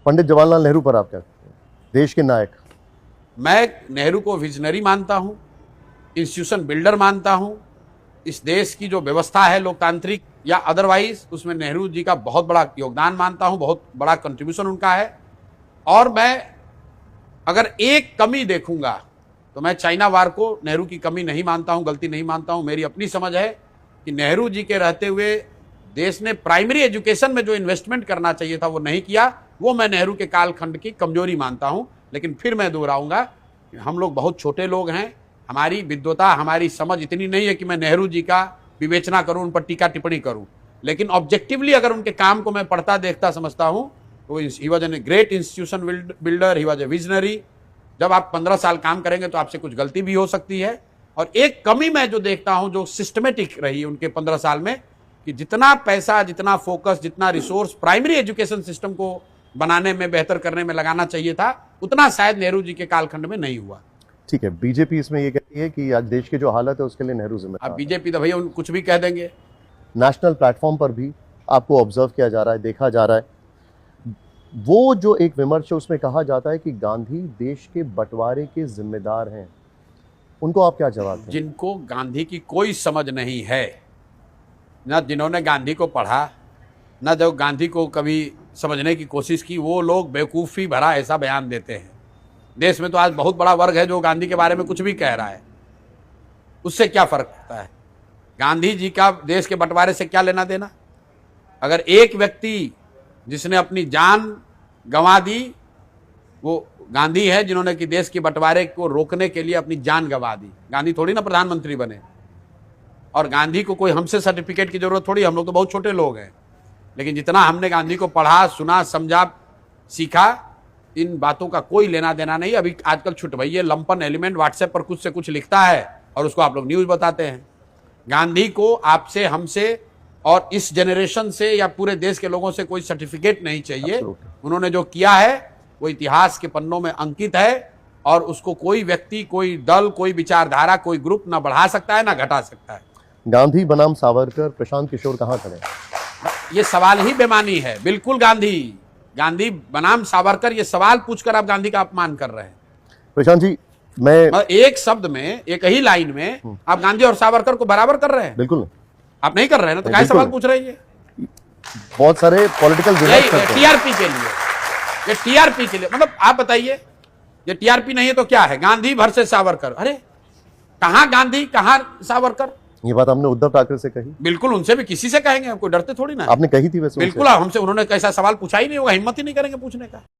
पंडित जवाहरलाल नेहरू पर आप क्या कहते हैं? देश के नायक। मैं नेहरू को विजनरी मानता हूं, इंस्टीट्यूशन बिल्डर मानता हूं। इस देश की जो व्यवस्था है लोकतांत्रिक या अदरवाइज, उसमें नेहरू जी का बहुत बड़ा योगदान मानता हूं, बहुत बड़ा कंट्रीब्यूशन उनका है। और मैं अगर एक कमी देखूंगा तो मैं चाइना वार को नेहरू की कमी नहीं मानता हूं, गलती नहीं मानता हूं। मेरी अपनी समझ है कि नेहरू जी के रहते हुए देश ने प्राइमरी एजुकेशन में जो इन्वेस्टमेंट करना चाहिए था वो नहीं किया, वो मैं नेहरू के कालखंड की कमजोरी मानता हूं। लेकिन फिर मैं दोहराऊंगा कि हम लोग बहुत छोटे लोग हैं, हमारी विद्वता, हमारी समझ इतनी नहीं है कि मैं नेहरू जी का विवेचना करूं, उन पर टीका टिप्पणी करूं। लेकिन ऑब्जेक्टिवली अगर उनके काम को मैं पढ़ता देखता समझता हूं तो he was an great institution builder, he was a visionary. जब आप 15 साल काम करेंगे तो आपसे कुछ गलती भी हो सकती है। और एक कमी मैं जो देखता हूं जो सिस्टमेटिक रही उनके 15 साल में, कि जितना पैसा, जितना फोकस, जितना रिसोर्स प्राइमरी एजुकेशन सिस्टम को बनाने में, बेहतर करने में लगाना चाहिए था, उतना शायद नेहरू जी के कालखंड में नहीं हुआ। ठीक है, बीजेपी इसमें ये कहती है कि आज देश की जो हालत है उसके लिए नेहरू जिम्मेदार अब बीजेपी तो भैया कुछ भी कह देंगे। नेशनल प्लेटफॉर्म पर भी आपको ऑब्जर्व किया जा रहा है, देखा जा रहा है, वो जो एक विमर्श है उसमें कहा जाता है कि गांधी देश के बंटवारे के जिम्मेदार हैं। उनको आप क्या जवाब दें? जिनको गांधी की कोई समझ नहीं है, न जिन्होंने गांधी को पढ़ा, न जो गांधी को कभी समझने की कोशिश की, वो लोग बेवकूफ़ी भरा ऐसा बयान देते हैं। देश में तो आज बहुत बड़ा वर्ग है जो गांधी के बारे में कुछ भी कह रहा है, उससे क्या फर्क पड़ता है? गांधी जी का देश के बंटवारे से क्या लेना देना? अगर एक व्यक्ति जिसने अपनी जान गंवा दी, वो गांधी है, जिन्होंने कि देश के बंटवारे को रोकने के लिए अपनी जान गंवा दी। गांधी थोड़ी ना प्रधानमंत्री बने, और गांधी को कोई हमसे सर्टिफिकेट की जरूरत थोड़ी, हम लोग तो बहुत छोटे लोग हैं। लेकिन जितना हमने गांधी को पढ़ा, सुना, समझा, सीखा, इन बातों का कोई लेना देना नहीं। अभी आजकल छुटभइये लंपन एलिमेंट व्हाट्सएप पर कुछ से कुछ लिखता है और उसको आप लोग न्यूज़ बताते हैं। गांधी को आपसे, हमसे और इस जनरेशन से या पूरे देश के लोगों से कोई सर्टिफिकेट नहीं चाहिए। उन्होंने जो किया है वो इतिहास के पन्नों में अंकित है, और उसको कोई व्यक्ति, कोई दल, कोई विचारधारा, कोई ग्रुप ना बढ़ा सकता है ना घटा सकता है। गांधी बनाम सावरकर, प्रशांत किशोर कहाँ खड़े? ये सवाल ही बेमानी है। बिल्कुल गांधी बनाम सावरकर, ये सवाल पूछकर आप गांधी का अपमान कर रहे हैं। प्रशांत जी, मैं एक शब्द में, एक ही लाइन में आप गांधी और सावरकर को बराबर कर रहे हैं। बिल्कुल आप नहीं कर रहे हैं ना, तो क्या सवाल पूछ रहे हैं? बहुत सारे पॉलिटिकल टीआरपी के लिए, ये टीआरपी के लिए, मतलब आप बताइए, ये टीआरपी नहीं है तो क्या है? गांधी वर्सेस सावरकर। अरे कहां गांधी, कहां सावरकर? ये बात हमने उद्धव ठाकरे से कही। बिल्कुल, उनसे भी किसी से कहेंगे, हमको डरते थोड़ी ना। आपने कही थी वैसे? बिल्कुल, हमसे उन्होंने कैसा सवाल पूछा ही नहीं होगा, हिम्मत ही नहीं करेंगे पूछने का।